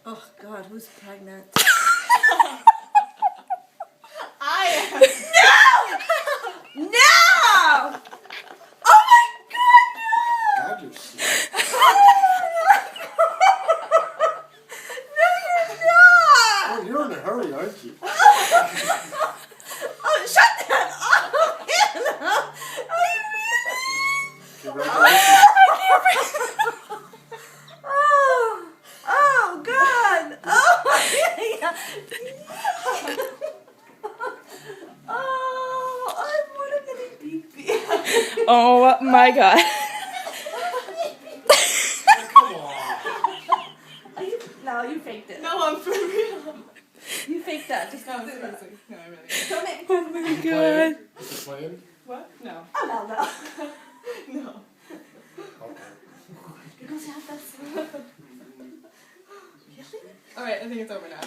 Oh God, who's pregnant? I am. No! No! Oh my God, God, you're sick. no! No, you're not! Oh, you're in a hurry, aren't you? Oh, shut that off, Hannah! Are you really? Congratulations. Oh, God! Oh, yeah. Oh, I want a mini pee-pee. Oh my God. Come on. No, you faked it. No, I'm for real. You faked that. Just No, do seriously. that. No, I really. Don't make me Oh talk my about it. God. Is it playing? What? No. Oh, no, no. No. Okay. Because you have that. Alright, I think it's over now.